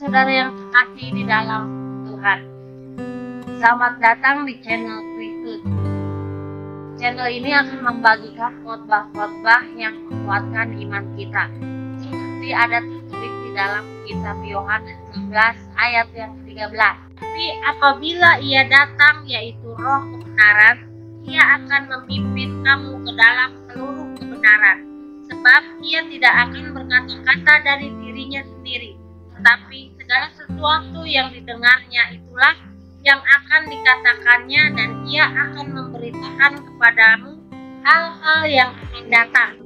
saudara yang terkasih di dalam Tuhan. Selamat datang di channel Kristus. Channel ini akan membagikan khotbah-khotbah yang menguatkan iman kita. Seperti ada tertulis di dalam kitab Yohanes 11 ayat yang 13. Tapi apabila ia datang, yaitu Roh kebenaran, ia akan memimpin kamu ke dalam seluruh kebenaran. Sebab ia tidak akan berkata-kata dari dirinya sendiri, tetapi segala sesuatu yang didengarnya itulah yang akan dikatakannya, dan ia akan memberitakan kepadamu hal-hal yang akan datang.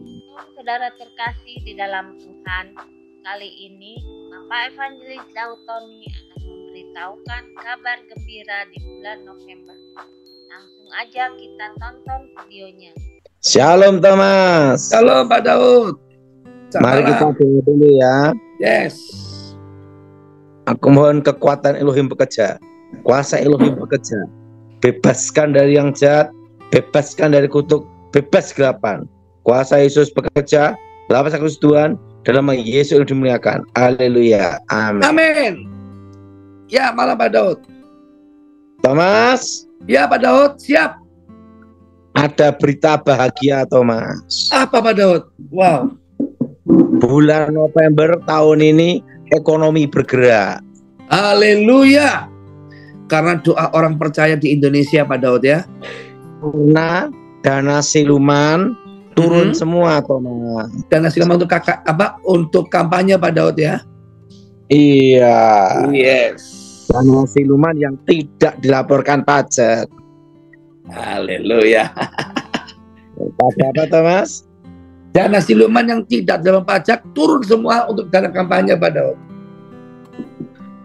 Saudara terkasih di dalam Tuhan, kali ini Bapak Evangelis Daud Tony akan memberitahukan kabar gembira di bulan November. Langsung aja kita tonton videonya. Shalom Thomas. Halo Pak Daud. Mari kita doa dulu ya. Yes. Aku mohon kekuatan Elohim bekerja, kuasa Elohim bekerja. Bebaskan dari yang jahat, bebaskan dari kutuk, bebas kegelapan. Kuasa Yesus bekerja, lapas aku Tuhan, dalam nama Yesus yang dimuliakan. Haleluya. Amin. Amin. Ya, malam Pak Daud. Thomas. Ya Pak Daud, siap. Ada berita bahagia Thomas. Apa Pak Daud? Wow. Bulan November tahun ini ekonomi bergerak. Haleluya. Karena doa orang percaya di Indonesia Pak Daud ya. Karena dana siluman turun semua Thomas. Dana siluman untuk untuk kampanye Pak Daud ya. Iya. Yes. Dana siluman yang tidak dilaporkan pajak. Haleluya. Pajak apa Thomas? Dana siluman yang tidak dalam pajak turun semua untuk dana kampanye Pak Daud.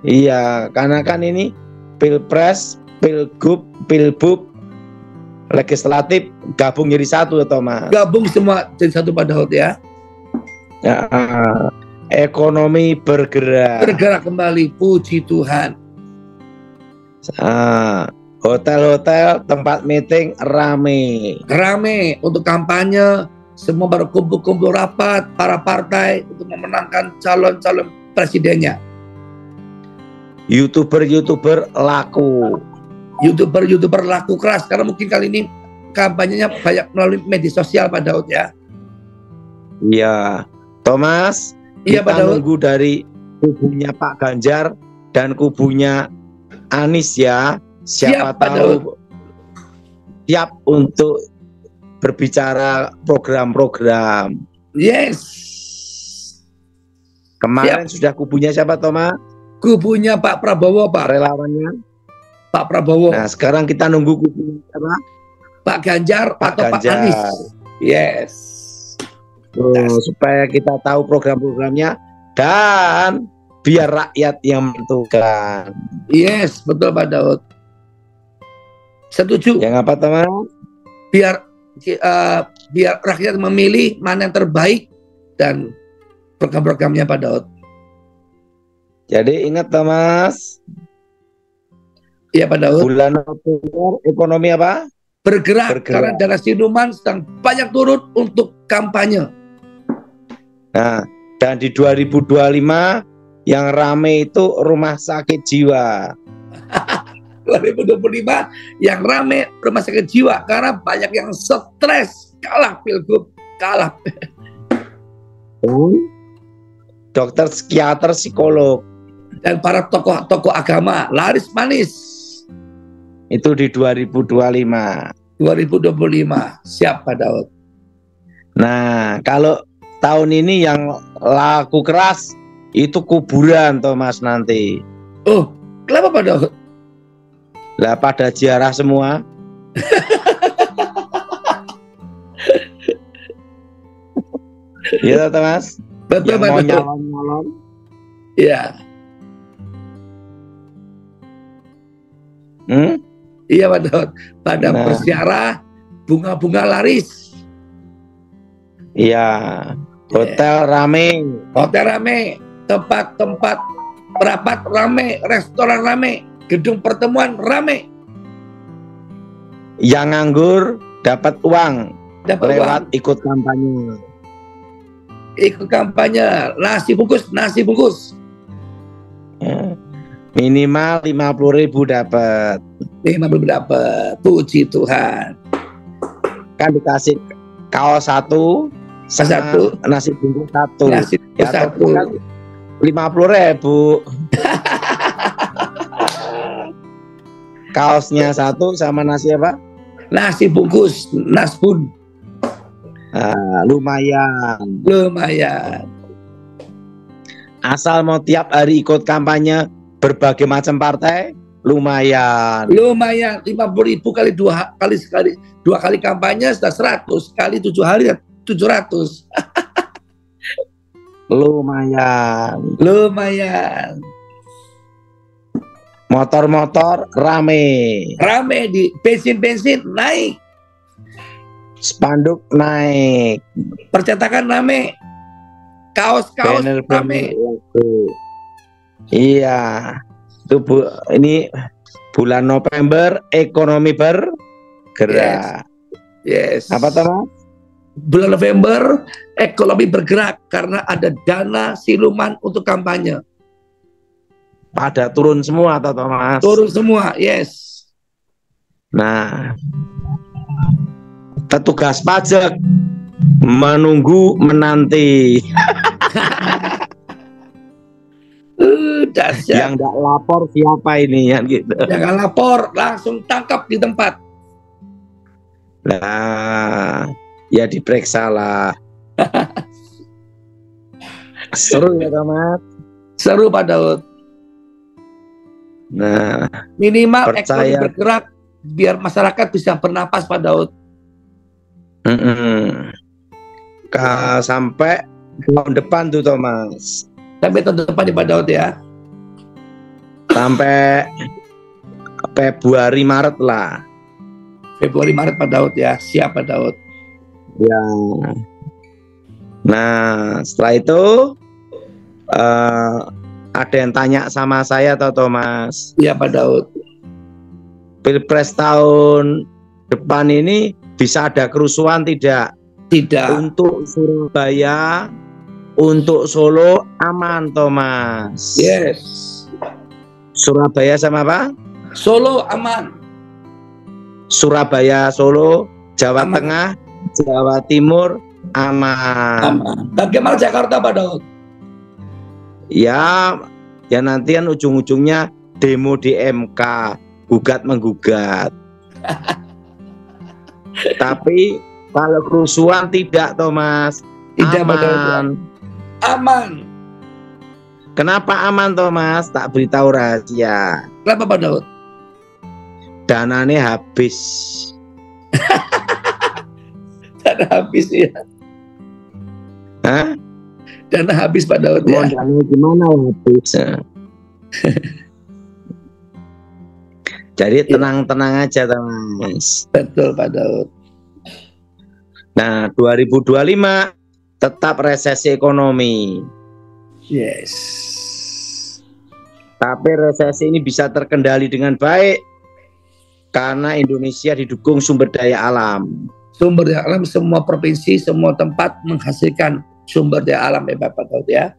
Iya, karena kan ini Pilpres, Pilgub, Pilbub, Legislatif gabung jadi satu Thomas. Gabung semua jadi satu Pak Daud ya. Ya, ekonomi bergerak. Bergerak kembali, puji Tuhan. Hotel-hotel, tempat meeting rame untuk kampanye. Semua baru kumpul-kumpul rapat para partai untuk memenangkan calon-calon presidennya. YouTuber laku. YouTuber laku keras karena mungkin kali ini kampanyenya banyak melalui media sosial Pak Daud ya. Iya, Thomas. Iya Pak Kita Daud. nunggu dari kubunya Pak Ganjar dan kubunya Anies ya. Siapa Siap, Pak tahu siap untuk berbicara program-program. Yes. Kemarin sudah kubunya siapa Thomas? Kubunya Pak Prabowo Pak. Relawannya Pak Prabowo. Nah sekarang kita nunggu kubunya siapa? Pak Ganjar atau Pak Anies. Yes. Supaya kita tahu program-programnya dan biar rakyat yang menentukan. Yes, betul Pak Daud. Setuju. Yang apa teman? Biar rakyat memilih mana yang terbaik dan program-programnya Pak Daud. Jadi ingat Thomas. Iya Pak Daud. Bulan November ekonomi apa? Bergerak. Karena dana siluman sedang banyak turun untuk kampanye. Nah, dan di 2025 yang rame itu rumah sakit jiwa. 2025 yang rame rumah sakit jiwa karena banyak yang stres, kalah pilgub, kalah. Dokter, psikiater, psikolog dan para tokoh-tokoh agama laris manis. Itu di 2025. 2025 siap Pak Daud. Nah, kalau tahun ini yang laku keras itu kuburan Thomas nanti. Oh, kenapa Pak Daud? Lah pada ziarah semua. Iya Thomas. Betul Pak Daud. Nyalon. Iya. Iya Pak Daud. Pada berziarah, bunga-bunga laris. Iya. Hotel rame. Hotel rame. Tempat-tempat rapat rame. Restoran rame. Gedung pertemuan rame. Yang nganggur dapat uang. Lewat ikut kampanye. Ikut kampanye. Nasi bungkus. Ya. Minimal 50.000 dapat. 50 dapat. Puji Tuhan. Kan dikasih kaos 1 sama Satu. nasi bungkus 1. Nasi Ya, satu. 50.000. Kaosnya 1 sama nasi apa? Nasi bungkus, nasbun. Lumayan. Lumayan. Asal mau tiap hari ikut kampanye berbagai macam partai, lumayan. Lumayan. 50.000 kali dua kali kampanye sudah 100 kali 7 hari 700. Lumayan. Lumayan. Motor-motor rame. Rame di bensin naik. Spanduk naik. Percetakan rame. Kaos-kaos Banner-banner rame. laku. Iya. Itu ini bulan November ekonomi bergerak. Yes. Apa tuh, Mas? Bulan November ekonomi bergerak karena ada dana siluman untuk kampanye. Pada turun semua atau Mas? Turun semua, yes. Nah, petugas pajak menunggu menanti. Dahsyat. Yang nggak lapor siapa ini kan gitu. Jangan lapor, langsung tangkap di tempat. Nah, ya diperiksa lah. Seru ya Mas. Seru Pak Daud. Nah, Minimal percaya. ekonomi bergerak biar masyarakat bisa bernapas Pak Daud. Sampai tahun depan tuh Thomas. Sampai tahun depan di Pak Daud ya. Sampai Februari Maret lah. Februari Maret Pak Daud ya. Siap Pak Daud. Ya. Nah, setelah itu ada yang tanya sama saya atau Thomas. Iya Pak Daud. Pilpres tahun depan ini bisa ada kerusuhan tidak? Tidak. Untuk Surabaya, untuk Solo aman Thomas. Yes. Surabaya sama apa? Solo aman. Surabaya, Solo, Jawa Aman. Tengah, Jawa Timur aman. Aman. Bagaimana Jakarta Pak Daud? Ya nanti kan ujung-ujungnya demo di MK, gugat menggugat. Tapi kalau kerusuhan tidak Thomas. Tidak Pak Daud. Aman. Aman. Kenapa aman Thomas? Tak beritahu rahasia. Kenapa Pak Daud? Dananya habis. Dana habis ya. Hah? Dana habis Pak Daud Mau ya. dananya gimana habis? Jadi tenang-tenang aja Thomas. Betul Pak Daud. Nah 2025 tetap resesi ekonomi. Yes. Tapi resesi ini bisa terkendali dengan baik karena Indonesia didukung sumber daya alam. Sumber daya alam semua provinsi, semua tempat menghasilkan sumber daya alam ya Bapak Daud ya.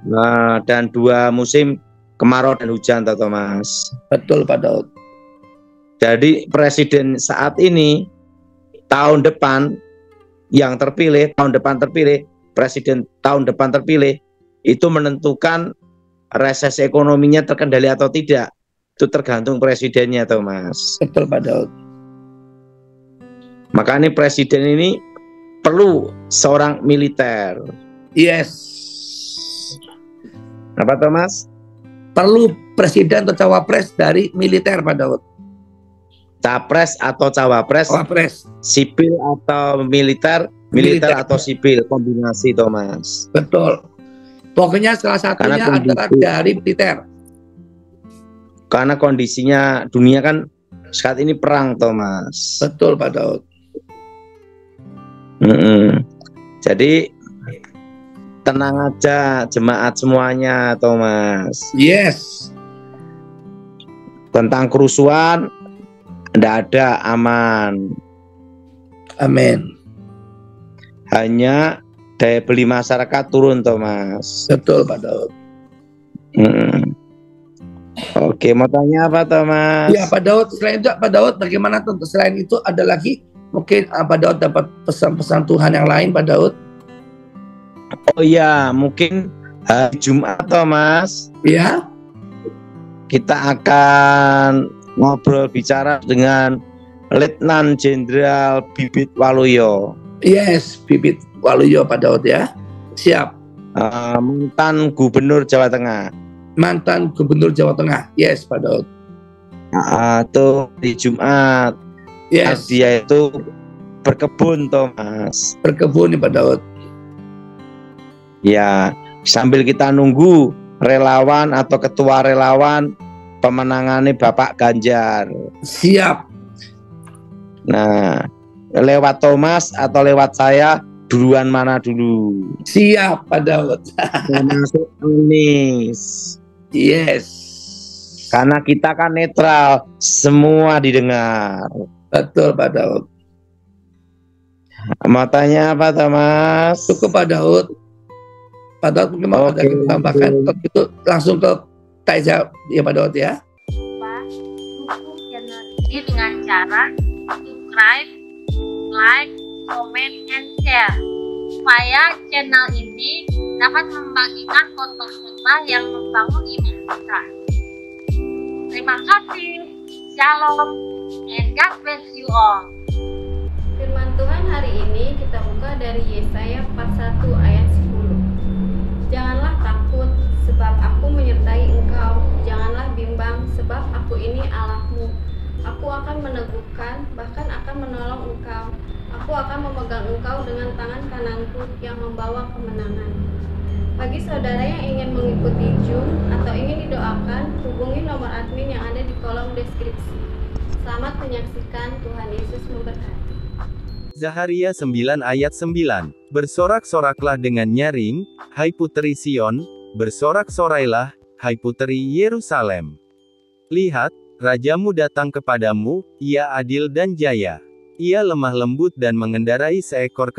Nah, dan 2 musim kemarau dan hujan Thomas. Betul Pak Daud. Jadi presiden saat ini tahun depan yang terpilih, presiden tahun depan terpilih itu menentukan resesi ekonominya terkendali atau tidak. Itu tergantung presidennya Thomas. Betul Pak Daud. Makanya presiden ini perlu seorang militer. Yes. Apa Thomas? Perlu presiden atau cawapres dari militer Pak Daud. Capres atau cawapres, Cawapres. sipil atau militer, militer atau sipil, kombinasi Thomas. Betul. Pokoknya salah satunya Karena adalah dari militer. Karena kondisinya dunia kan saat ini perang Thomas. Betul Pak Daud. Jadi tenang aja jemaat semuanya Thomas. Yes. Tentang kerusuhan tidak ada, aman. Amin. Hanya daya beli masyarakat turun Thomas. Betul Pak Daud. Oke, mau tanya apa Thomas? Ya Pak Daud, selain itu Pak Daud bagaimana tuh? Selain itu ada lagi mungkin Pak Daud dapat pesan-pesan Tuhan yang lain Pak Daud? Oh iya, mungkin hari Jumat Thomas Ya, kita akan ngobrol bicara dengan Letnan Jenderal Bibit Waluyo, yes, Bibit Waluyo Pak Daud ya. Siap. mantan Gubernur Jawa Tengah. Mantan Gubernur Jawa Tengah. Yes Pak Daud. Itu di Jumat. Yes. Dia itu berkebun Thomas. Berkebun nih Pak Daud. Ya, sambil kita nunggu relawan atau ketua relawan pemenangannya Bapak Ganjar. Siap. Nah, lewat Thomas atau lewat saya, duluan mana dulu? Siap Pak Daud. Termasuk Anies. Yes. Karena kita kan netral, semua didengar. Betul Pak Daud. Mau tanya apa Thomas? Cukup Pak Daud. Pak Daud mungkin mau ada yang tambahkan. Kalau gitu langsung ke Taiza ya Pak Daud ya. Pak, dukung channel ini dengan cara subscribe, like, comment, and share supaya channel ini dapat membagikan khotbah-khotbah yang membangun iman kita. Terima kasih. Shalom and God bless you all. Firman Tuhan hari ini kita buka dari Yesaya 41 ayat 10. Janganlah takut sebab aku menyertai engkau, janganlah bimbang sebab aku ini Allahmu. Aku akan meneguhkan, bahkan akan menolong engkau. Aku akan memegang engkau dengan tangan kananku yang membawa kemenangan. Bagi saudara yang ingin mengikuti Zoom atau ingin didoakan, hubungi nomor admin yang ada di kolom deskripsi. Selamat menyaksikan, Tuhan Yesus memberkati. Zaharia 9 ayat 9. Bersorak-soraklah dengan nyaring, hai puteri Sion, bersorak-sorailah, hai puteri Yerusalem. Lihat, rajamu datang kepadamu, ia adil dan jaya. Ia lemah lembut dan mengendarai seekor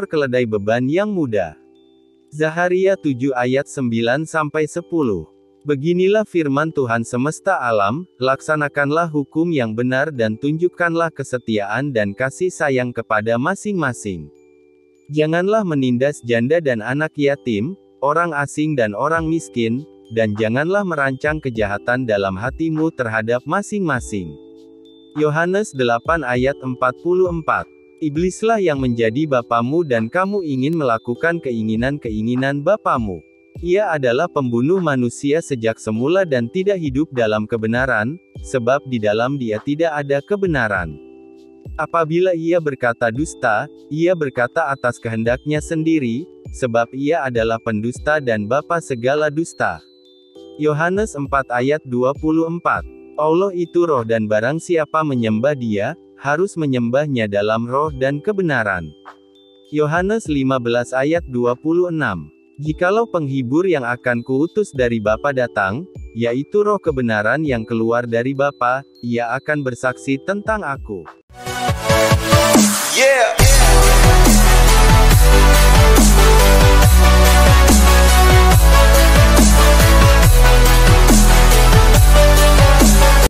keledai beban yang muda. Zaharia 7 ayat 9-10. Beginilah firman Tuhan semesta alam, laksanakanlah hukum yang benar dan tunjukkanlah kesetiaan dan kasih sayang kepada masing-masing. Janganlah menindas janda dan anak yatim, orang asing dan orang miskin, dan janganlah merancang kejahatan dalam hatimu terhadap masing-masing. Yohanes 8 ayat 44. Iblislah yang menjadi bapamu dan kamu ingin melakukan keinginan-keinginan bapamu. Ia adalah pembunuh manusia sejak semula dan tidak hidup dalam kebenaran, sebab di dalam dia tidak ada kebenaran. Apabila ia berkata dusta, ia berkata atas kehendaknya sendiri, sebab ia adalah pendusta dan bapa segala dusta. Yohanes 4 ayat 24. Allah itu roh dan barang siapa menyembah dia, harus menyembahnya dalam roh dan kebenaran. Yohanes 15 ayat 26. Jikalau penghibur yang akan kuutus dari Bapa datang, yaitu roh kebenaran yang keluar dari Bapa, ia akan bersaksi tentang aku. Yeah.